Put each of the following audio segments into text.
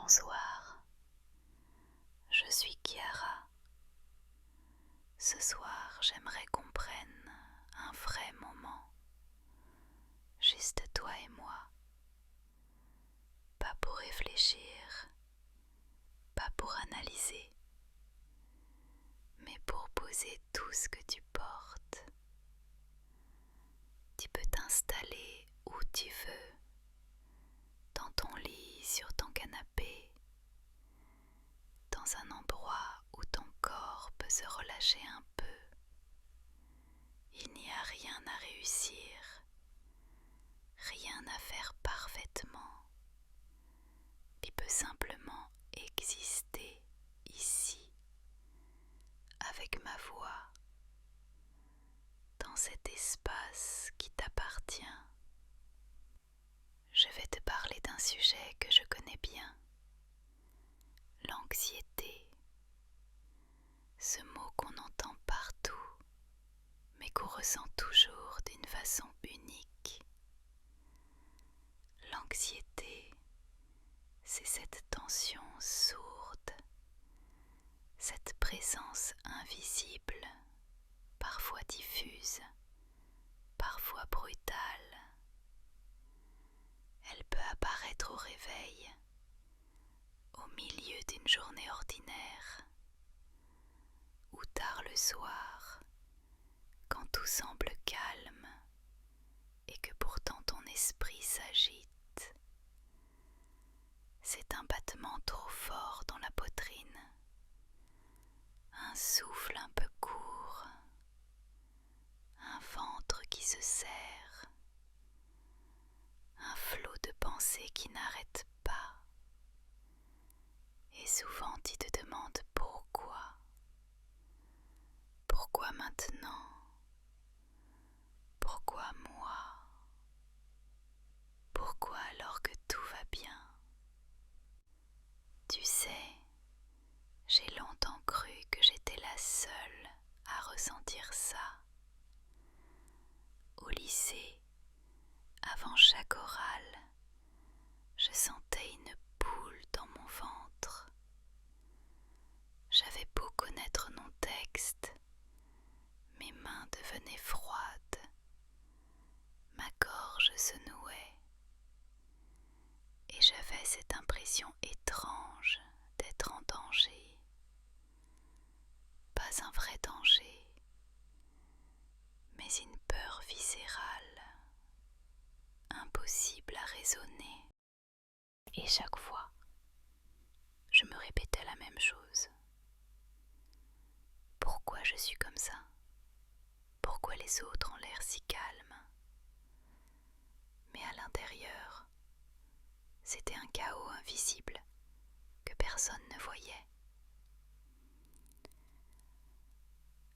Bonsoir, je suis Chiara. Ce soir, j'aimerais qu'on prenne un vrai moment, juste toi et moi. Pas pour réfléchir, pas pour analyser, mais pour poser tout ce que tu portes. Tu peux t'installer où tu veux, dans ton lit, sur ton canapé, dans un endroit où ton corps peut se relâcher un peu. Il n'y a rien à réussir, rien à faire parfaitement. Tu peux simplement exister ici, avec ma voix, dans cet espace qui t'appartient. Je vais te parler d'un sujet que je connais bien, l'anxiété. Ce mot qu'on entend partout, mais qu'on ressent toujours d'une façon unique. L'anxiété, c'est cette tension sourde, cette présence invisible, parfois diffuse, parfois brutale. Elle peut apparaître au réveil, au milieu d'une journée ordinaire, ou tard le soir, quand tout semble calme et que pourtant ton esprit s'agite. C'est un battement trop fort dans la poitrine, un souffle un peu court, un ventre qui se serre, un flot de pensées qui n'arrête pas. Et souvent tu te demandes pourquoi. Pourquoi maintenant? Pourquoi moi? Pourquoi alors que tout va bien? Tu sais, j'ai longtemps cru que j'étais la seule à ressentir ça. Au lycée, avant chaque oral, je sentais une boule dans mon ventre. J'avais beau connaître mon texte, mes mains devenaient froides, ma gorge se nouait, et j'avais cette impression étrange d'être en danger. Pas un vrai danger, mais une peur viscérale, impossible à raisonner. Et chaque fois, je me répétais la même chose. Pourquoi je suis comme ça? Pourquoi les autres ont l'air si calmes? Mais à l'intérieur, c'était un chaos invisible que personne ne voyait.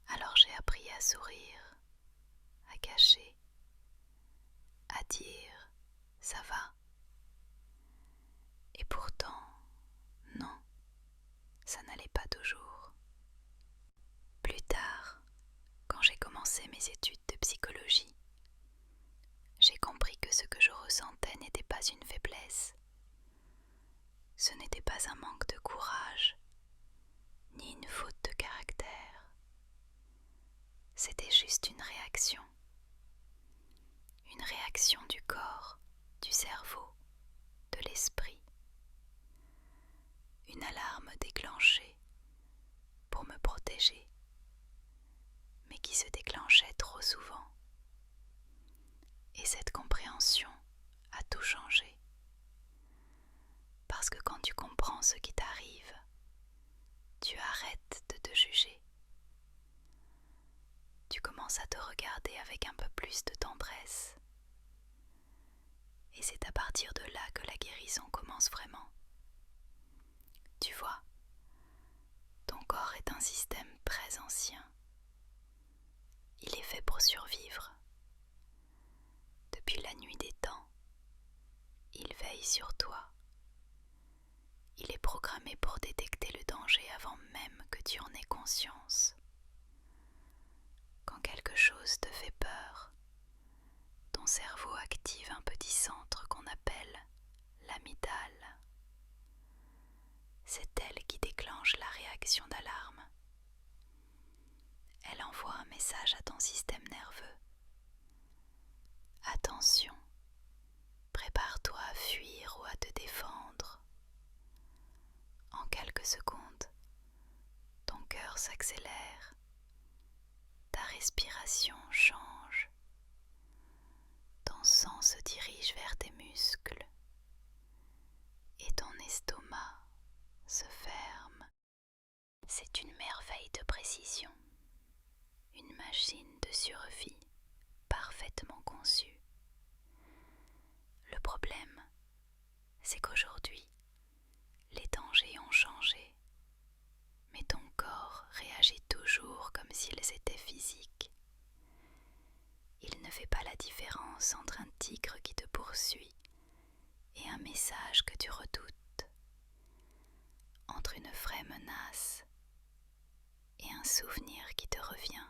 Alors j'ai appris à sourire, à cacher, à dire « ça va ». Et pourtant, non, ça n'allait pas toujours. Plus tard, quand j'ai commencé mes études de psychologie, j'ai compris que ce que je ressentais n'était pas une faiblesse. Ce n'était pas un manque de courage, ni une faute de caractère. C'était juste une réaction du corps, du cerveau, de l'esprit. Une alarme déclenchée pour me protéger, mais qui se déclenchait trop souvent. Et cette compréhension a tout changé. Parce que quand tu comprends ce qui t'arrive, tu arrêtes de te juger. Tu commences à te regarder avec un peu plus de tendresse. Et c'est à partir de là que la guérison commence vraiment. Tu vois, ton corps est un système très ancien. Il est fait pour survivre. Depuis la nuit des temps, il veille sur toi. Il est programmé pour détecter le danger avant même que tu en aies conscience. Quand quelque chose te fait peur, ton cerveau active un petit centre qu'on appelle l'amygdale. c'est elle qui déclenche la réaction d'alarme. Elle envoie un message à ton système nerveux. Attention, prépare-toi à fuir ou à te défendre. En quelques secondes, ton cœur s'accélère, ta respiration change, ton sang se dirige vers tes muscles et ton estomac se ferme. C'est une merveille de précision, une machine de survie parfaitement conçue. Le problème, c'est qu'aujourd'hui, les dangers ont changé, mais ton corps réagit toujours comme s'ils étaient physiques. Il ne fait pas la différence entre un tigre qui te poursuit et un message que tu redoutes, entre une vraie menace et un souvenir qui te revient.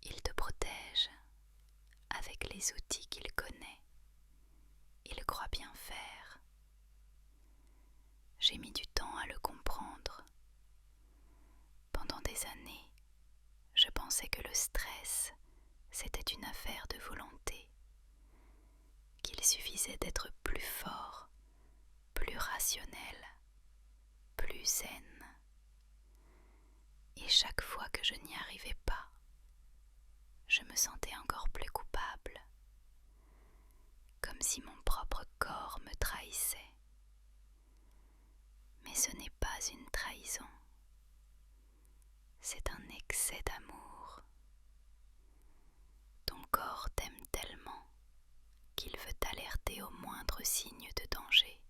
Il te protège avec les outils qu'il connaît. Il croit bien faire. J'ai mis du temps à le comprendre. Pendant des années, je pensais que le stress, c'était une affaire de volonté, qu'il suffisait d'être plus fort, plus rationnel, plus zen. Et chaque fois que je n'y arrivais pas, je me sentais encore plus coupable, comme si mon propre corps me trahissait. Mais ce n'est pas une trahison, c'est un excès d'amour. Ton corps t'aime tellement qu'il veut t'alerter au moindre signe de danger.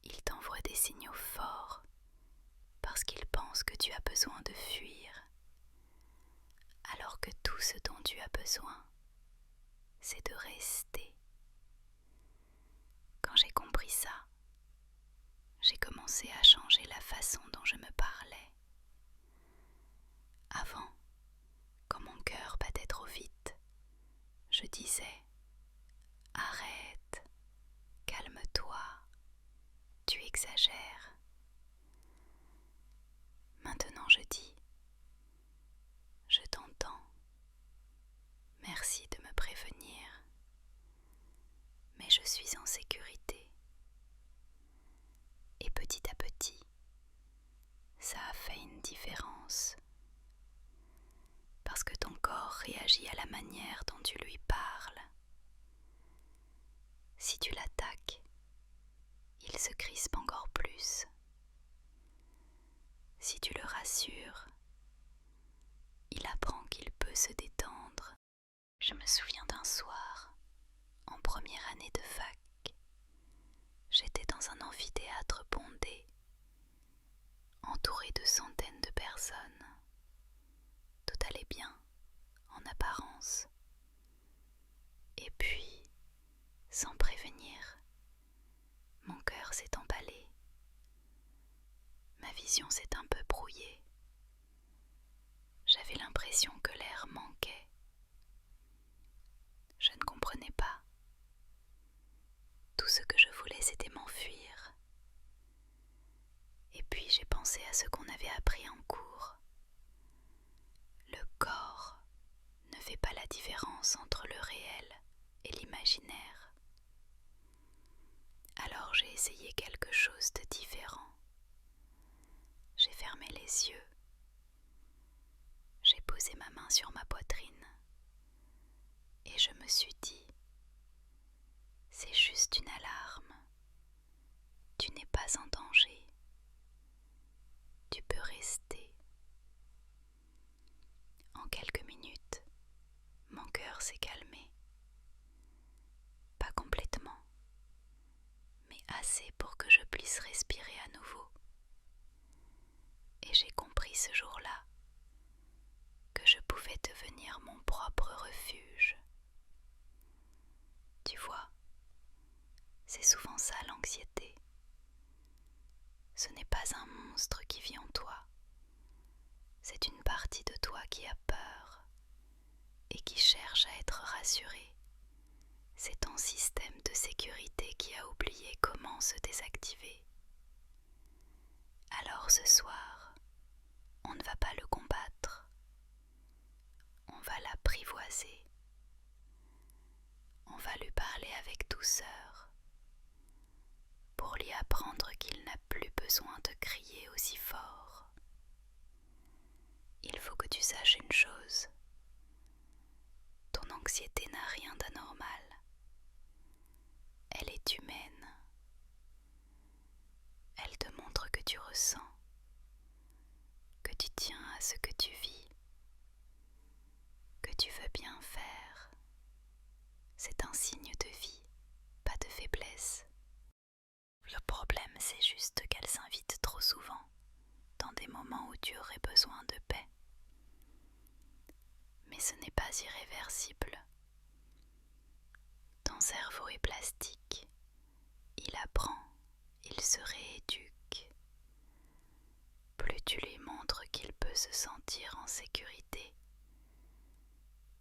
Il t'envoie des signaux forts parce qu'il pense que tu as besoin de fuir, alors que tout ce dont tu as besoin, c'est de rester. Quand j'ai compris ça, j'ai commencé à changer la façon dont je me parlais. Avant, quand mon cœur battait trop vite, je disais « Arrête, calme-toi, tu exagères ». Maintenant je dis « Je t'entends, merci de me prévenir, mais je suis en sécurité ». Et petit à petit, ça a fait une différence. Parce que ton corps réagit à la manière dont tu lui parles. Si tu l'attaques, il se crispe encore plus. Si tu le rassures, il apprend qu'il peut se détendre. Je me souviens d'un soir, en première année de fac, j'étais dans un amphithéâtre bondé, entouré de centaines de personnes. Tout allait bien, en apparence. Et puis, sans prévenir, mon cœur s'est emballé. Ma vision s'est un peu brouillée. J'avais l'impression que l'air manquait. Je ne comprenais pas. Tout ce que je voulais, c'était m'enfuir. Et puis j'ai pensé à ce qu'on avait appris en cours. Le corps ne fait pas la différence entre le réel et l'imaginaire. Alors j'ai essayé quelque chose de différent. J'ai fermé les yeux. J'ai posé ma main sur ma poitrine et je me suis dit, c'est juste une alarme. Tu n'es pas en danger. Tu peux rester. En quelques minutes, mon cœur s'est calmé. Pas complètement, mais assez pour que je puisse respirer à nouveau. Et j'ai compris ce jour-là que je pouvais devenir mon propre refuge. Tu vois, c'est souvent ça l'anxiété. Ce n'est pas un monstre qui vit en toi. C'est une partie de toi qui a peur et qui cherche à être rassurée. C'est ton système de sécurité qui a oublié comment se désactiver. Alors ce soir, on ne va pas le combattre, on va l'apprivoiser, on va lui parler avec douceur pour lui apprendre qu'il n'a plus besoin de crier aussi fort. Il faut que tu saches une chose, ton anxiété n'a rien d'anormal, elle est humaine, elle te montre que tu ressens, que tu tiens à ce que tu vis, que tu veux bien faire. C'est un signe de vie, pas de faiblesse. Le problème, c'est juste qu'elle s'invite trop souvent, dans des moments où tu aurais besoin de paix. Mais ce n'est pas irréversible. Ton cerveau est plastique, il apprend, il se rééduque. Plus tu lui montres qu'il peut se sentir en sécurité,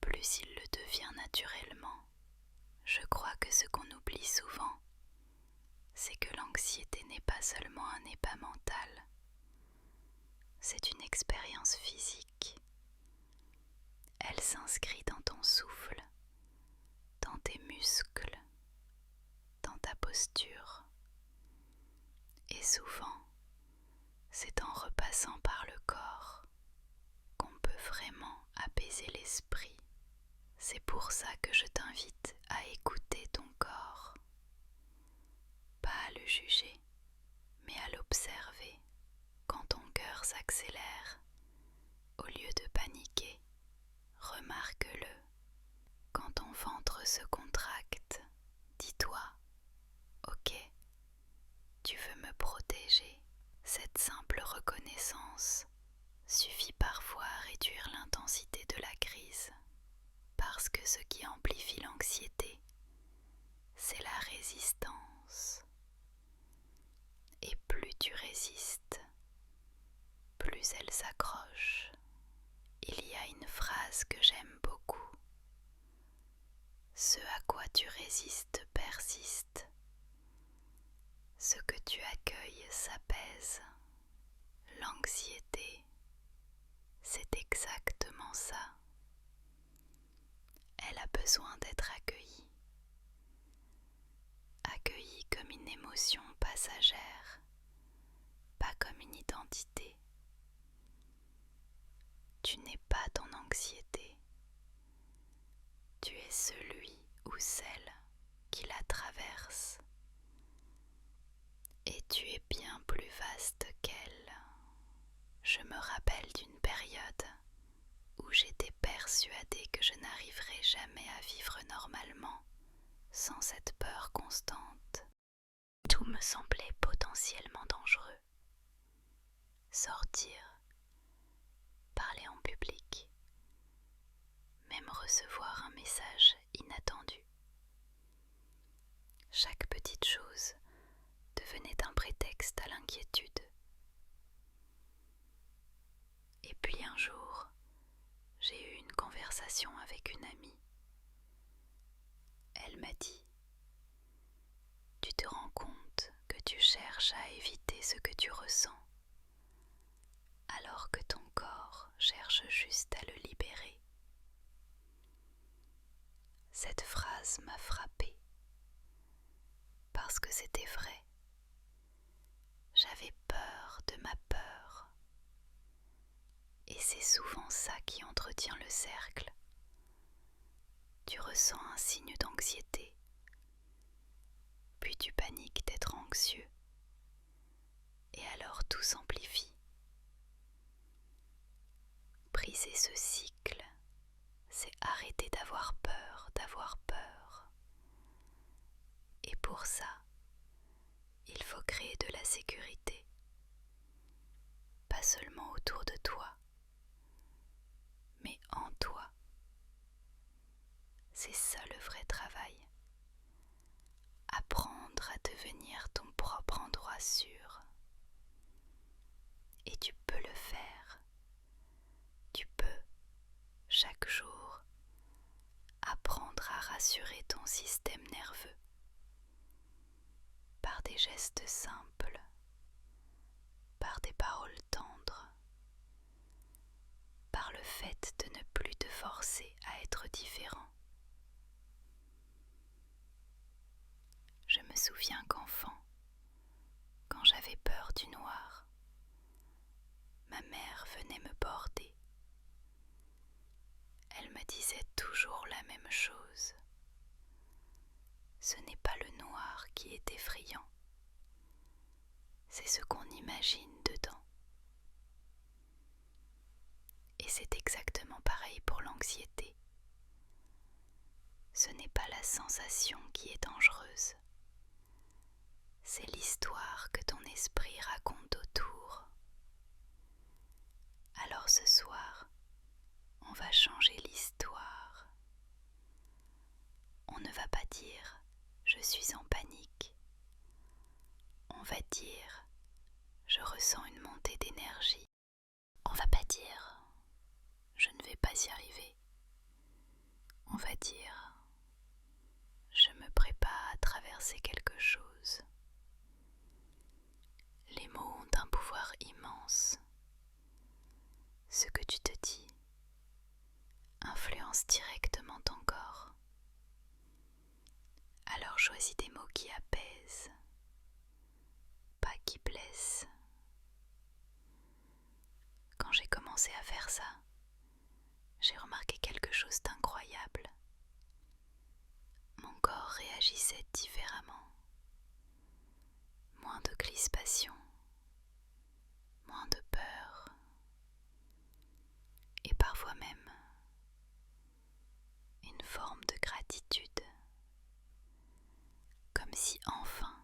plus il le devient naturellement. Je crois que ce qu'on oublie souvent, c'est que l'anxiété n'est pas seulement un état mental, c'est une expérience physique. Elle s'inscrit dans ton souffle, dans tes muscles, dans ta posture. Et souvent, c'est en repassant par le corps qu'on peut vraiment apaiser l'esprit. C'est pour ça que je t'invite à écouter ton corps, pas à le juger, mais à l'observer. Quand ton cœur s'accélère, au lieu de paniquer, remarque-le. Quand ton ventre se contracte, dis-toi, ok, tu veux me protéger. Cette simple reconnaissance suffit parfois à réduire l'intensité de la crise, parce que ce qui amplifie l'anxiété, c'est la résistance. Et plus tu résistes, plus elle s'accroche. Il y a une phrase que j'aime beaucoup. Ce à quoi tu résistes persiste. Ce que tu accueilles s'apaise. L'anxiété, c'est exactement ça. Elle a besoin d'être accueillie. Accueillie comme une émotion passagère, pas comme une identité. Tu n'es pas ton anxiété. Tu es celui ou celle qui la traverse. Et tu es bien plus vaste qu'elle. Je me rappelle d'une période où j'étais persuadée que je n'arriverais jamais à vivre normalement sans cette peur constante. Tout me semblait potentiellement dangereux. Sortir, parler en public, même recevoir un message inattendu. Chaque petite chose devenait un prétexte à l'inquiétude. Et puis un jour, j'ai eu une conversation avec une amie. Elle m'a dit: tu te rends compte que tu cherches à éviter ce que tu ressens, alors que ton corps cherche juste à le libérer. Cette phrase m'a frappée, parce que c'était vrai. J'avais peur de ma peur. Et c'est souvent ça qui entretient le cercle. Tu ressens un signe d'anxiété, puis tu paniques d'être anxieux, et alors tout s'amplifie. Briser ce cycle, c'est arrêter d'avoir peur d'avoir peur. Et pour ça, il faut créer de la sécurité, pas seulement autour de toi, mais en toi. C'est ça le vrai travail. Apprendre à devenir ton propre endroit sûr. Et tu peux le faire. Tu peux, chaque jour, apprendre à rassurer ton système nerveux par des gestes gestes simples, par des paroles tendres, par le fait de ne plus te forcer à être différent. Je me souviens qu'enfant, quand j'avais peur du noir, ma mère venait me border. Elle me disait toujours la même chose. Ce n'est pas le noir qui est effrayant, c'est ce qu'on imagine dedans. Et c'est exactement pareil pour l'anxiété. Ce n'est pas la sensation qui est dangereuse, c'est l'histoire que ton esprit raconte autour. Alors ce soir, on va changer l'histoire. On ne va pas dire « je suis en panique ». On va dire « je ressens une montée d'énergie ». On va pas dire « je ne vais pas y arriver ». On va dire « je me prépare à traverser quelque chose ». Les mots ont un pouvoir immense. Ce que tu te dis influence directement ton corps. Alors choisis des mots qui apaisent, pas qui blessent. Quand j'ai commencé à faire ça, j'ai remarqué quelque chose d'incroyable. Mon corps réagissait différemment. Moins de crispation, moins de peur, et parfois même une forme de gratitude, comme si enfin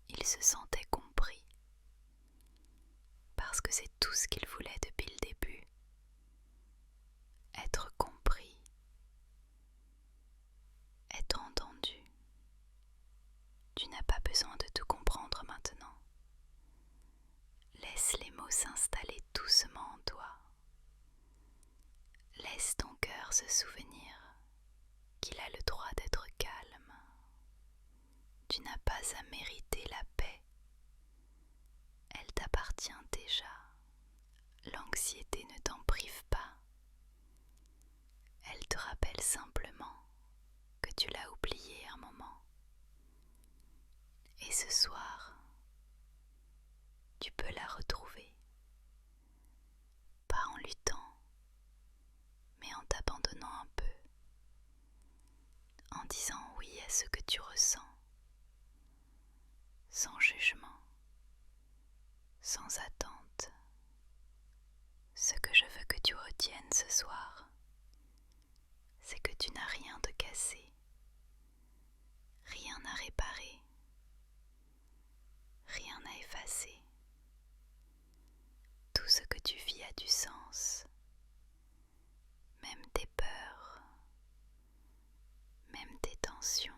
il se sentait compris, parce que c'est tout ce qu'il voulait depuis le début, être compris, être entendu. Tu n'as pas besoin de tout comprendre maintenant. Laisse les mots s'installer doucement en toi. Laisse ton cœur se souvenir qu'il a le droit d'être calme. Tu n'as pas à mériter la paix. Elle t'appartient déjà. L'anxiété ne t'en prive pas. Elle te rappelle simplement que tu l'as oubliée un moment. Et ce soir, tu peux la retrouver. Pas en luttant, mais en t'abandonnant un peu. En disant oui à ce que tu ressens. Sans jugement, sans attente. Ce que je veux que tu retiennes ce soir, c'est que tu n'as rien de cassé, rien à réparer, rien à effacer. Tout ce que tu vis a du sens, même tes peurs, même tes tensions.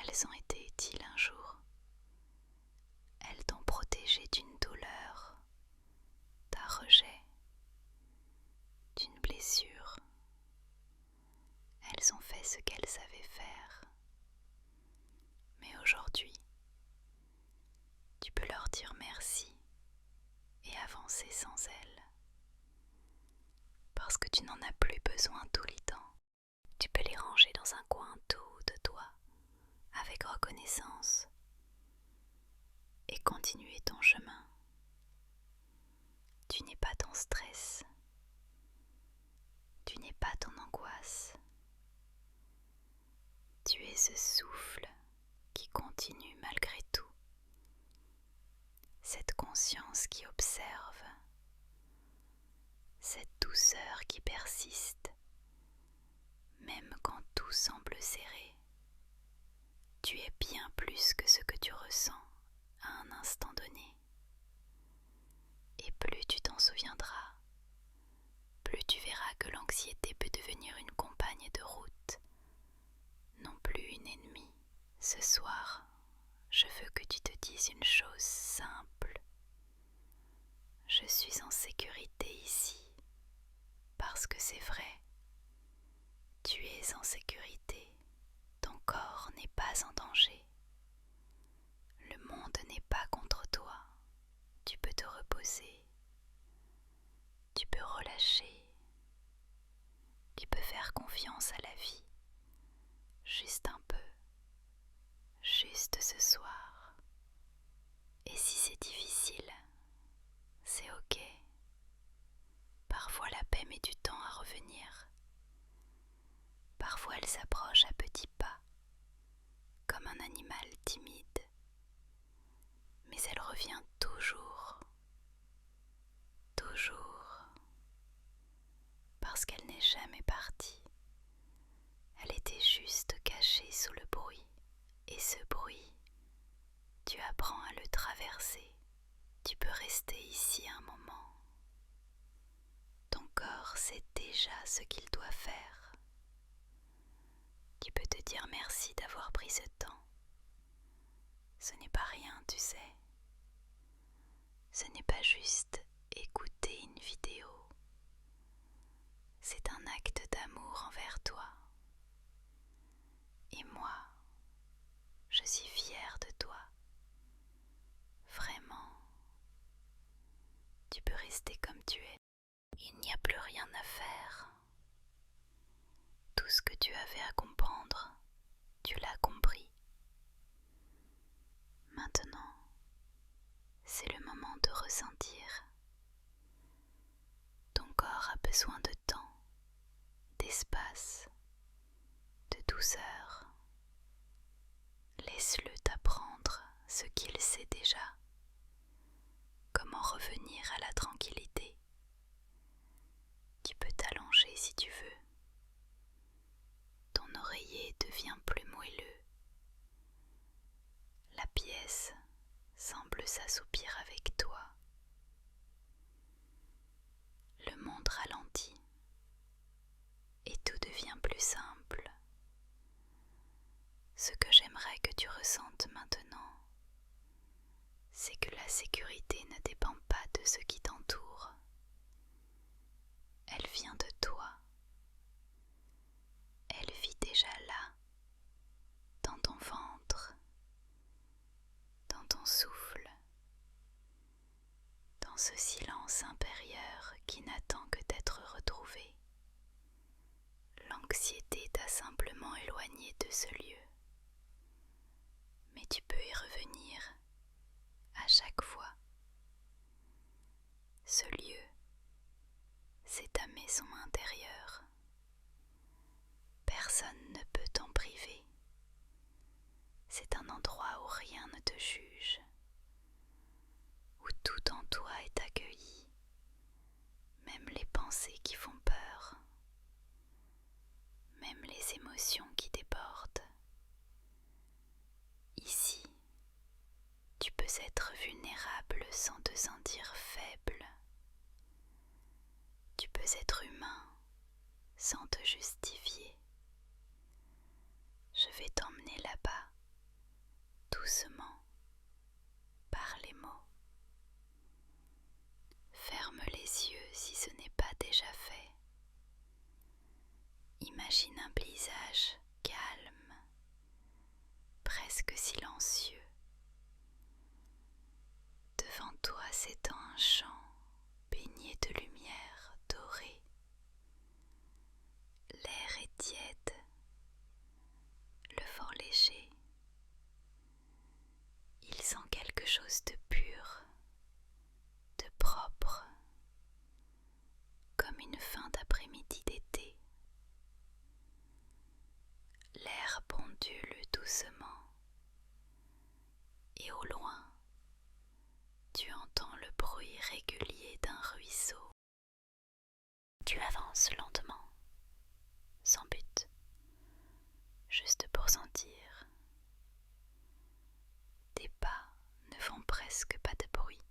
Elles ont été utiles un jour. Elles t'ont protégé d'une douleur, d'un rejet, d'une blessure. Elles ont fait ce qu'elles savaient faire. Mais aujourd'hui, tu peux leur dire merci et avancer sans elles. Parce que tu n'en as plus besoin tout le temps. Tu peux les ranger dans un coin doux de toi, avec reconnaissance, et continuer ton chemin. Tu n'es pas ton stress. Tu n'es pas ton angoisse. Tu es ce souffle qui continue malgré tout. Cette conscience qui observe. Cette douceur qui persiste. Même quand tout semble serré. Tu es bien plus que ce que tu ressens à un instant donné. Et plus tu t'en souviendras, plus tu verras que l'anxiété peut devenir une compagne de route, non plus une ennemie. Ce soir, je veux que tu te dises une chose simple. Je suis en sécurité ici, parce que c'est vrai. Tu es en sécurité, ton corps n'est pas en danger. confiance à la vie, juste un peu, juste ce soir. Et si c'est difficile, c'est ok. Parfois la paix met du temps à revenir. Parfois elle s'approche à petits pas, comme un animal timide. Mais elle revient toujours, toujours, parce qu'elle n'est jamais partie. Elle était juste cachée sous le bruit, et ce bruit, tu apprends à le traverser. Tu peux rester ici un moment. Ton corps sait déjà ce qu'il doit faire. Tu peux te dire merci d'avoir pris ce temps. Ce n'est pas rien, tu sais. Ce n'est pas juste écouter une vidéo. C'est un acte d'amour envers toi. Et moi, je suis fière de toi. Vraiment. Tu peux rester comme tu es. Il n'y a plus rien à faire. Tout ce que tu avais à comprendre, tu l'as compris. Maintenant, c'est le moment de ressentir. Ton corps a besoin de temps, d'espace, de douceur. Laisse-le t'apprendre ce qu'il sait déjà. Comment revenir à la tranquillité. Tu peux t'allonger si tu veux. Ton oreiller devient plus moelleux. La pièce semble s'assoupir avec toi. Le monde ralentit et tout devient plus simple. Ce que j'aimerais que tu ressentes maintenant, c'est que la sécurité ne dépend pas de ce qui t'entoure. Elle vient de toi. Elle vit déjà là, dans ton ventre, dans ton souffle, dans ce silence intérieur qui n'attend que d'être retrouvé. L'anxiété t'a simplement éloigné de ce lieu, mais tu peux y revenir à chaque fois. Ce lieu, c'est ta maison intérieure. Personne ne peut t'en priver. C'est un endroit où rien ne te juge, où tout en toi est accueilli, même les pensées qui font peur, même les émotions qui débordent. Ici, tu peux être vulnérable sans te sentir faible. Tu peux être humain sans te justifier. Je vais t'emmener là-bas, doucement, par les mots. Ferme les yeux si ce n'est pas déjà fait. Imagine un paysage calme, presque silencieux. Devant toi s'étend un champ baigné de lumière dorée. L'air est tiède, le vent léger. Il sent quelque chose de pur, de propre, comme une fin d'après-midi d'été. L'air pendule doucement et au loin, tu entends le bruit régulier d'un ruisseau. Tu avances lentement, sans but, juste pour sentir. Tes pas ne font presque pas de bruit.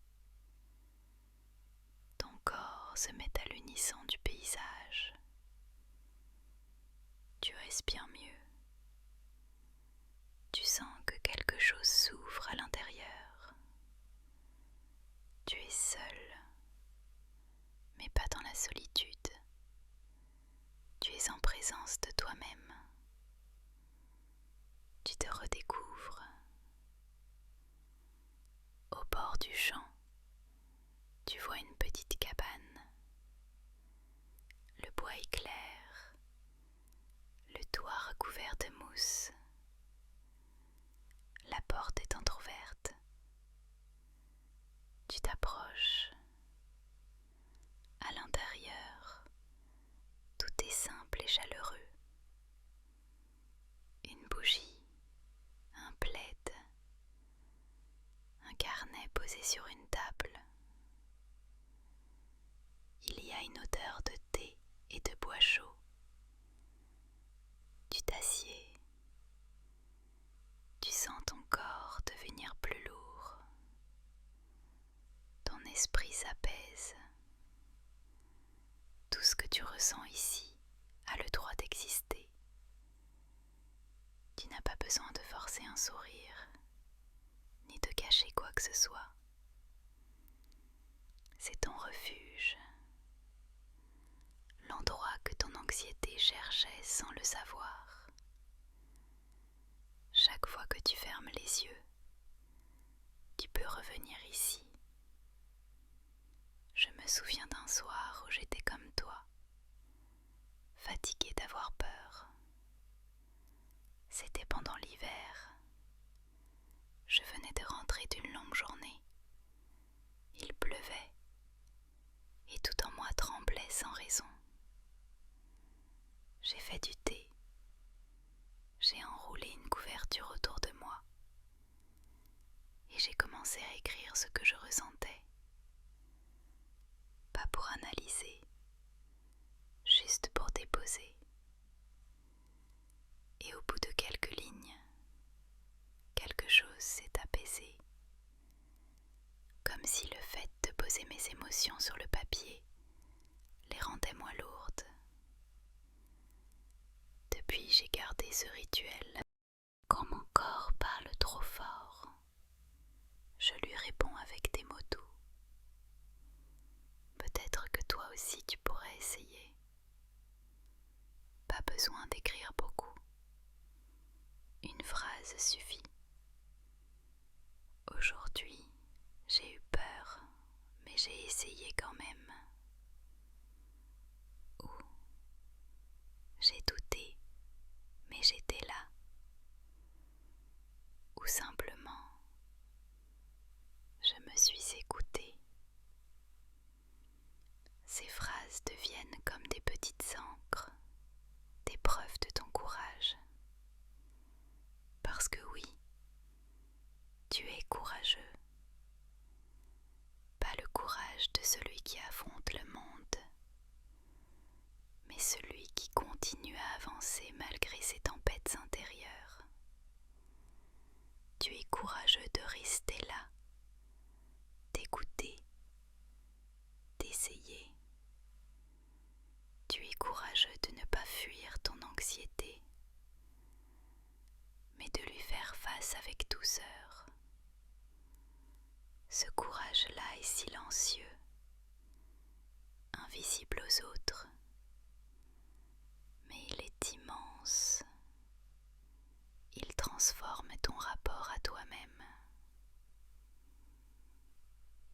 Ton corps se met à l'unisson du paysage. Tu respires mieux. Tu sens que quelque chose s'ouvre à l'intérieur. Tu es seul, mais pas dans la solitude. Tu es en présence de toi-même. Tu te redécouvres. Au bord du champ, tu vois une petite cabane. Le bois est clair, recouvert de mousse. La porte est entr'ouverte. Tu t'approches. À l'intérieur, tout est simple et chaleureux. Une bougie, un plaid, un carnet posé sur une table. Il y a une odeur de thé et de bois chaud. Tu t'assieds. Tu sens ton corps devenir plus lourd. Ton esprit s'apaise. Tout ce que tu ressens ici a le droit d'exister. Tu n'as pas besoin de forcer un sourire, ni de cacher quoi que ce soit. C'est ton refuge, l'endroit que ton anxiété cherchait sans le savoir. Chaque fois que tu fermes les yeux, tu peux revenir ici. Je me souviens d'un soir où j'étais comme toi, fatiguée d'avoir peur. C'était pendant l'hiver. Je venais de rentrer d'une longue journée. Il pleuvait et tout en moi tremblait sans raison. J'ai fait du thé. J'ai enroulé une couverture autour de moi et j'ai commencé à écrire ce que je ressentais. Pas pour analyser, juste pour déposer. Et au bout de quelques lignes, quelque chose s'est apaisé. Comme si le fait de poser mes émotions sur le papier les rendait moins lourdes. Depuis, j'ai gardé ce rituel. Quand mon corps parle trop fort, je lui réponds avec des mots doux. Peut-être que toi aussi tu pourrais essayer. Pas besoin d'écrire beaucoup. Une phrase suffit. Aujourd'hui, j'ai eu peur, mais j'ai essayé quand même. Ou j'ai douté, mais j'étais là. Ou simplement, je me suis écoutée. Ces phrases deviennent comme des petites encres, des preuves de ton courage. Parce que oui, tu es courageux. Pas le courage de celui qui affronte le monde, mais celui qui continue à avancer malgré ses tempêtes intérieures. Tu es courageux de rester là, d'écouter, d'essayer. Tu es courageux de ne pas fuir ton anxiété, mais de lui faire face avec douceur. Ce courage-là est silencieux, invisible aux autres, mais il est immense. Il transforme ton rapport à toi-même.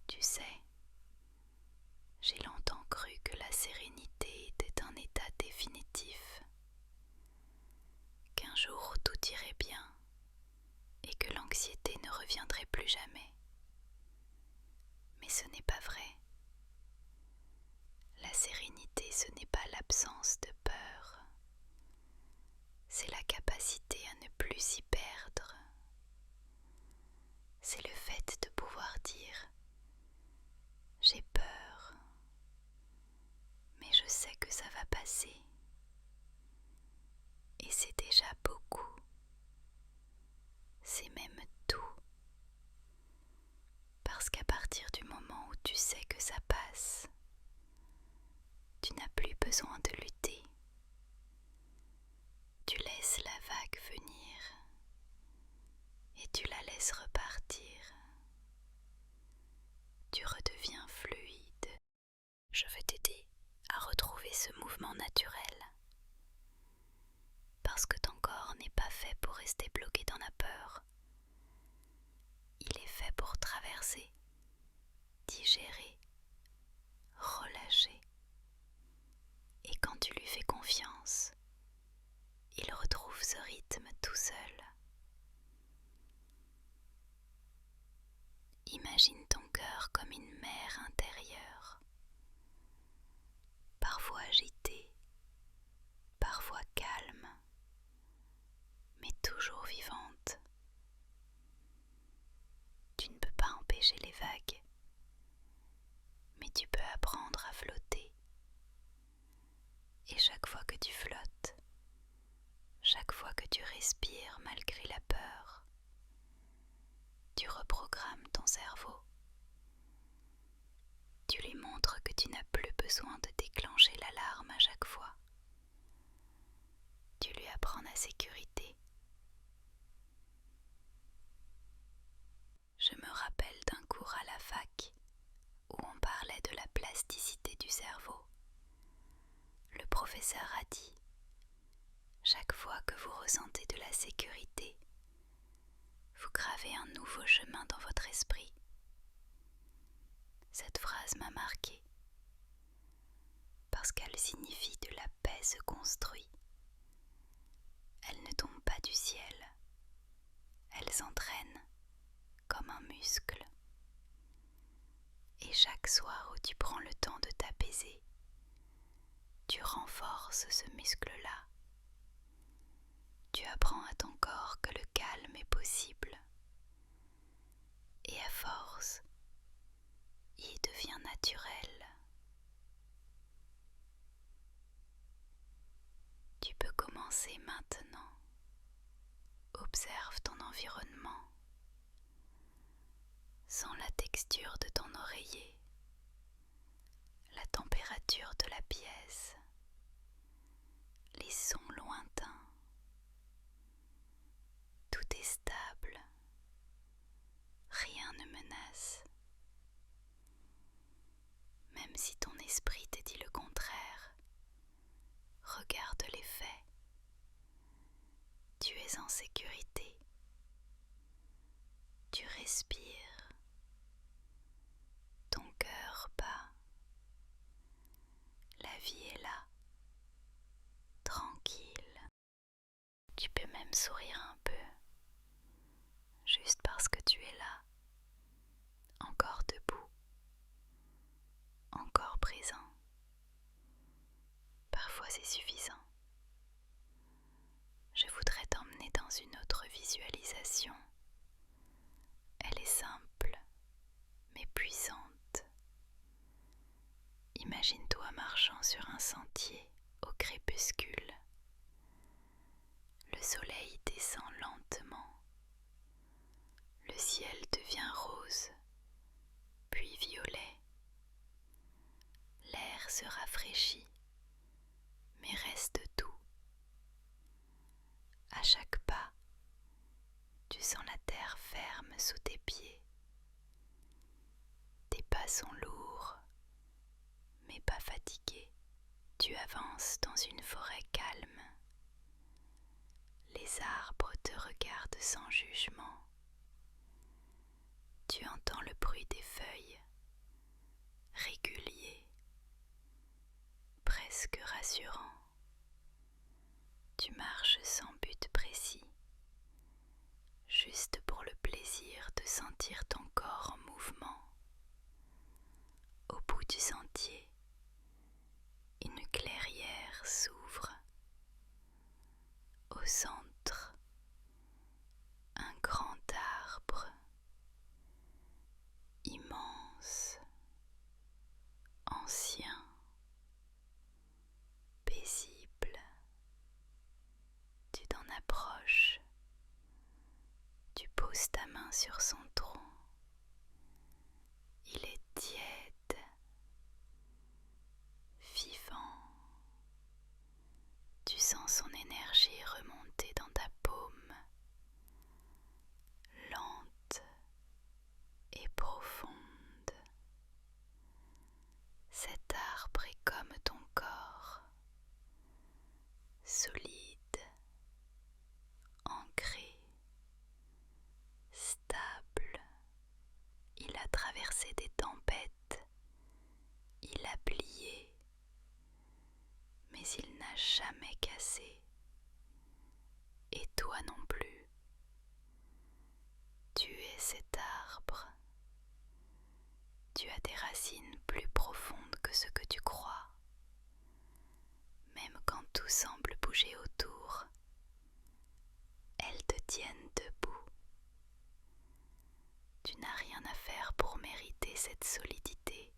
Tu sais, j'ai longtemps cru que la sérénité était un état définitif, qu'un jour tout irait bien et que l'anxiété ne reviendrait plus jamais. Mais ce n'est pas vrai. La sérénité, ce n'est pas l'absence de peur, c'est la capacité à ne plus s'y perdre. C'est le fait de pouvoir dire « j'ai peur, mais je sais que ça va passer ». Et c'est déjà beaucoup, c'est même tout. Parce qu'à partir du moment où tu sais que ça passe, tu n'as plus besoin de lutter. Tu laisses la vague venir et tu la laisses repartir. Tu redeviens fluide. Je veux t'aider à retrouver ce mouvement naturel. Parce que ton corps n'est pas fait pour rester bloqué dans la peur. Il est fait pour traverser, Imagine ton cœur comme une mer intérieure, parfois agitée, parfois calme, mais toujours vivante. Tu ne peux pas empêcher les vagues, mais tu peux apprendre à flotter. Et chaque fois que tu flottes, chaque fois que tu respires malgré la peur, tu reprogrammes ton cerveau. Tu lui montres que tu n'as plus besoin de déclencher l'alarme à chaque fois. Tu lui apprends la sécurité. Je me rappelle d'un cours à la fac où on parlait de la plasticité du cerveau. Le professeur a dit: chaque fois que vous ressentez de la sécurité, vous gravez un nouveau chemin dans votre esprit. Cette phrase m'a marquée parce qu'elle signifie que la paix se construit. Elle ne tombe pas du ciel, elle s'entraîne comme un muscle. Et chaque soir où tu prends le temps de t'apaiser, tu renforces ce muscle-là. Tu apprends à ton corps que le calme est possible. Et à force, il devient naturel. Tu peux commencer maintenant. Observe ton environnement. Sens la texture de ton oreiller, la température de la pièce, les sons lointains. Tout est stable, rien ne menace. Même si ton esprit te dit le contraire, regarde les faits. Tu es en sécurité. Tu respires. Ton cœur bat. La vie est là, tranquille. Tu peux même sourire un peu, juste parce que tu es là, encore debout, encore présent. Parfois c'est suffisant. Je voudrais t'emmener dans une autre visualisation. Elle est simple, mais puissante. Imagine-toi marchant sur un sentier au crépuscule. Le soleil descend lentement. Le ciel devient rose, puis violet. L'air se rafraîchit, mais reste doux. À chaque pas, tu sens la terre ferme sous tes pieds. Tes pas sont lourds, mais pas fatigués. Tu avances dans une forêt calme. Les arbres te regardent sans jugement. Tu entends le bruit des feuilles, régulier, presque rassurant. Tu marches sans but précis, juste pour le plaisir de sentir ton corps en mouvement. Au bout du sentier, une clairière s'ouvre. Au centre, un grand arbre, immense, ancien, paisible. Tu t'en approches, tu poses ta main sur son tronc. Il est tiède, tu as des racines plus profondes que ce que tu crois. Même quand tout semble bouger autour, elles te tiennent debout. Tu n'as rien à faire pour mériter cette solidité.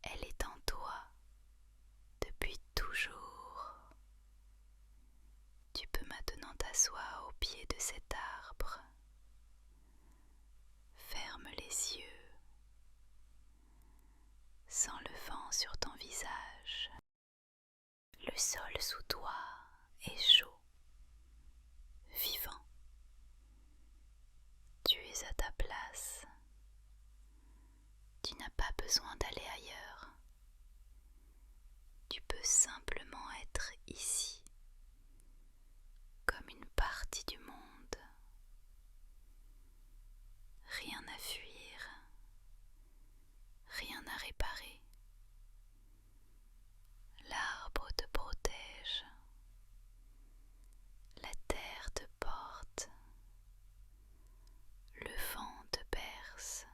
Elle est en toi depuis toujours. Tu peux maintenant t'asseoir au pied de cet arbre. Ferme les yeux. Sens le vent sur ton visage. Le sol sous toi est chaud, vivant. Tu es à ta place. Tu n'as pas besoin d'aller ailleurs. Tu peux simplement être ici, comme une partie du monde. Rien à fuir, rien à réparer. L'arbre te protège, la terre te porte, le vent te berce.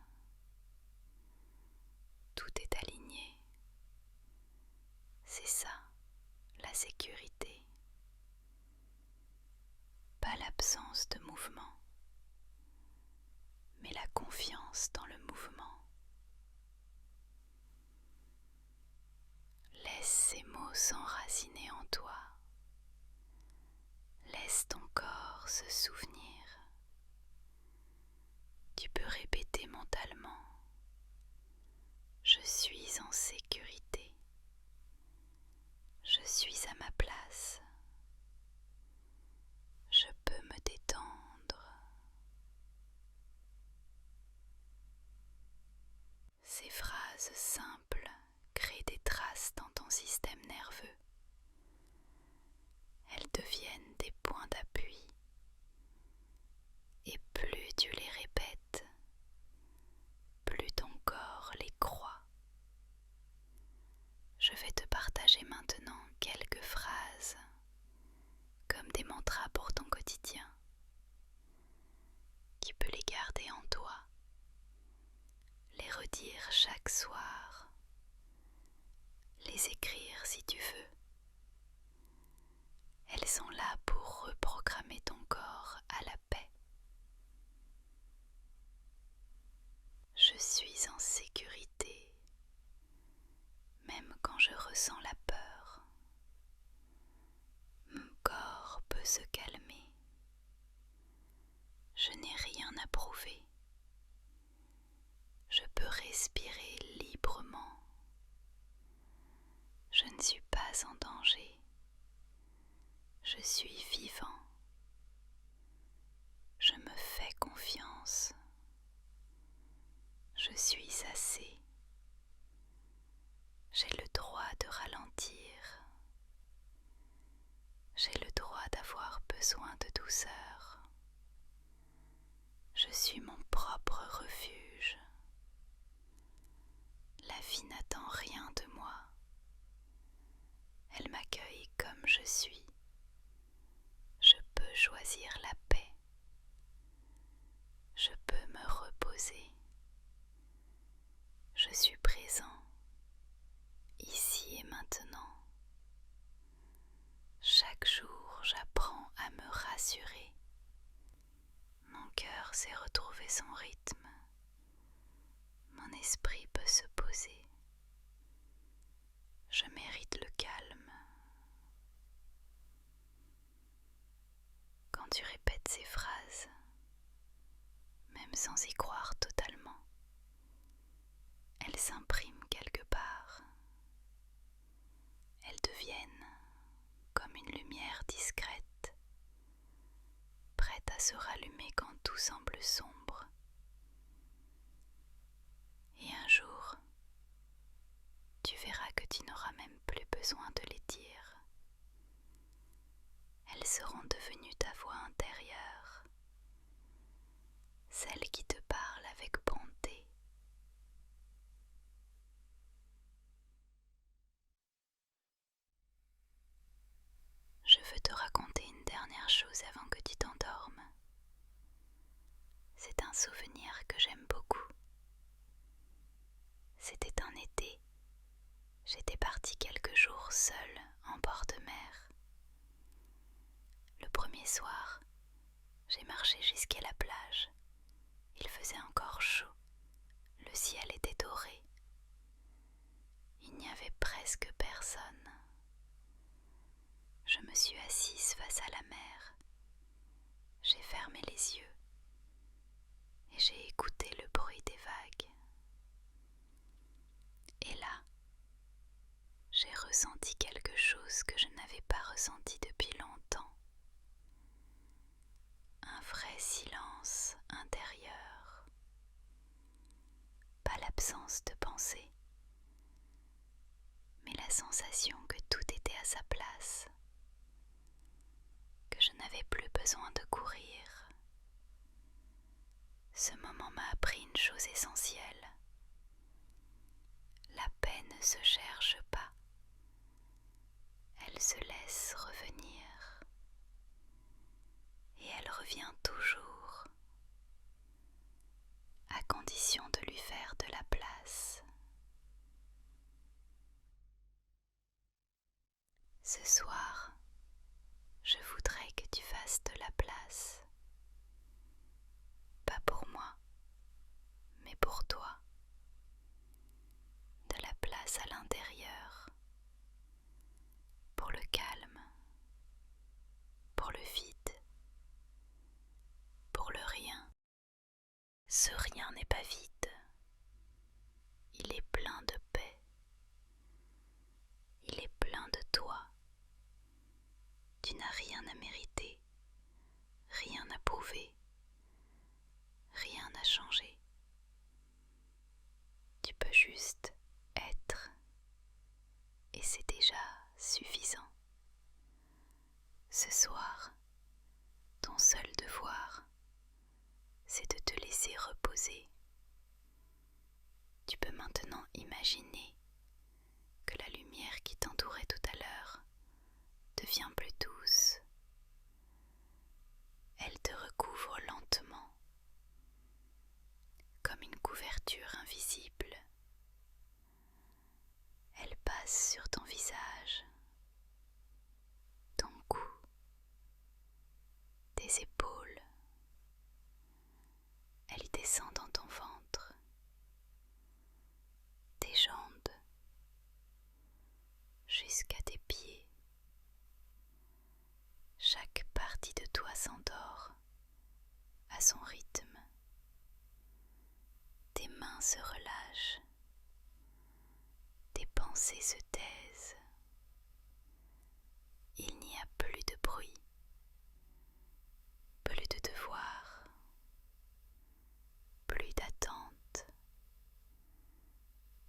Tout est aligné. C'est ça, la sécurité. Pas l'absence de mouvement, mais la confiance dans le mouvement. Laisse ces mots s'enraciner en toi. Laisse ton corps se souvenir. Tu peux répéter mentalement. Je suis en sécurité. Je suis à ma place. Je peux me détendre. Ces phrases simples créent des traces dans ton système nerveux. Elles deviennent des points d'appui. Et plus tu les répètes, plus ton corps les croit. Je vais te partager maintenant quelques phrases, comme des mantras pour ton quotidien. Tu peux les garder en toi, les redire chaque soir, les écrire si tu veux. Elles sont là pour reprogrammer ton corps à la paix. Je suis en sécurité, même quand je ressens la peur. Mon corps peut se calmer. Je n'ai rien à prouver. Je peux respirer librement. Je ne suis pas en danger. Je suis vivant. Je me fais confiance. Je suis assez. J'ai le droit de ralentir. J'ai le droit d'avoir besoin de douceur. Je suis mon propre refuge. La vie n'attend rien de moi. Elle m'accueille comme je suis. Je peux choisir la paix. Je peux me reposer. Je suis présent, ici et maintenant. Chaque jour, j'apprends à me rassurer. Mon cœur sait retrouver son rythme. Mon esprit peut se poser. Je mérite le calme. Quand tu répètes ces phrases, même sans y croire totalement, elles s'impriment quelque part. Elles deviennent comme une lumière discrète, prête à se rallumer quand tout semble sombre. Et un jour, tu verras que tu n'auras même plus besoin de les dire. Elles seront devenues ta voix intérieure, celle qui te parle avec bonté. Je veux te raconter une dernière chose avant que tu t'endormes. C'est un souvenir que j'aime beaucoup. C'était un été. J'étais partie quelques jours seule en bord de mer. Le premier soir, j'ai marché jusqu'à la plage. Il faisait encore chaud. Le ciel était doré. Il n'y avait presque personne. Je me suis assise face à la mer. J'ai fermé les yeux et j'ai écouté le bruit des vagues. Et là, j'ai ressenti quelque chose que je n'avais pas ressenti depuis longtemps. Un vrai silence intérieur. Pas l'absence de pensée, mais la sensation que tout était à sa place, que je n'avais plus besoin de courir. Ce moment m'a appris une chose essentielle. La paix ne se cherche pas, elle se laisse revenir. Et elle revient toujours, à condition de lui faire de la place. Ce soir, je voudrais que tu fasses de la place. Pas pour moi, mais pour toi. De la place à l'intérieur, pour le calme, pour le vide, pour le rien. Ce rien n'est pas vide, il est plein de paix, il est plein de toi. Tu n'as rien à mériter, rien à prouver, rien à changer. Tu peux juste être, et c'est déjà suffisant. Ce soir, ton seul devoir, c'est de te laisser reposer. Tu peux maintenant imaginer que la lumière qui t'entourait tout à l'heure devient plus douce. Elle te recouvre lentement, comme une couverture invisible. Elle passe sur ton visage, ton cou, tes épaules. Elle descend dans ton ventre, tes jambes, jusqu'à tes pieds. Chaque partie de toi s'endort à son rythme. Tes mains se relâchent, tes pensées se taisent. Il n'y a plus de bruit, plus de devoirs, plus d'attente.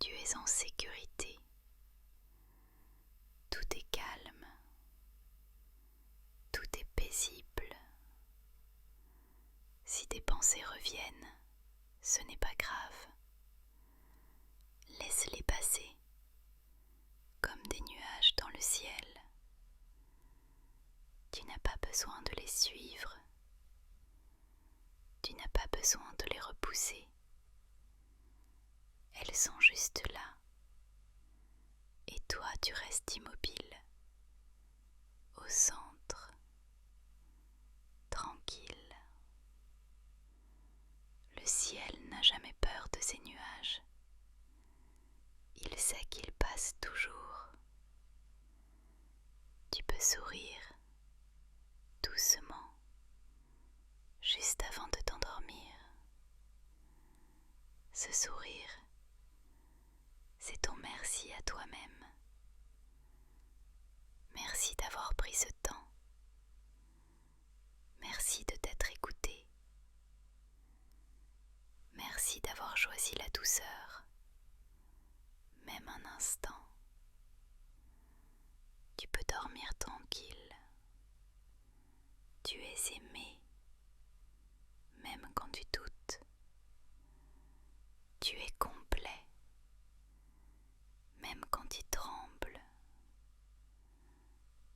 Tu es en sécurité. Tout est calme, tout est paisible. Si tes pensées reviennent, ce n'est pas grave. Laisse-les passer, comme des nuages dans le ciel. Tu n'as pas besoin de les suivre. Tu n'as pas besoin de les repousser. Elles sont juste là. Et toi, tu restes immobile, au centre, tranquille. Le ciel n'a jamais peur de ces nuages. Il sait qu'ils passent toujours. Tu peux sourire doucement, juste avant de t'endormir. Ce sourire, c'est ton merci à toi-même. Merci d'avoir pris ce temps. Merci de t'être écouté. Merci d'avoir choisi la douceur, même un instant. Tu peux dormir tranquille. Tu es aimé, même quand tu doutes. Tu es complet, même quand tu trembles.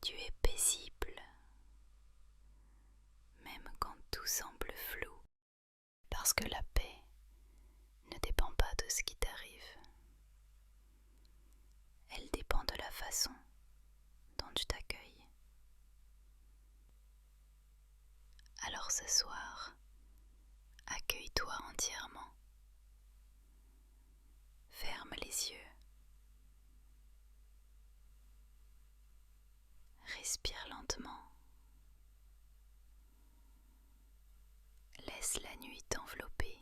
Tu es paisible, même quand tout semble flou. Parce que la paix ne dépend pas de ce qui t'arrive. façon dont tu t'accueilles. Alors ce soir, accueille-toi entièrement. Ferme les yeux. Respire lentement. Laisse la nuit t'envelopper.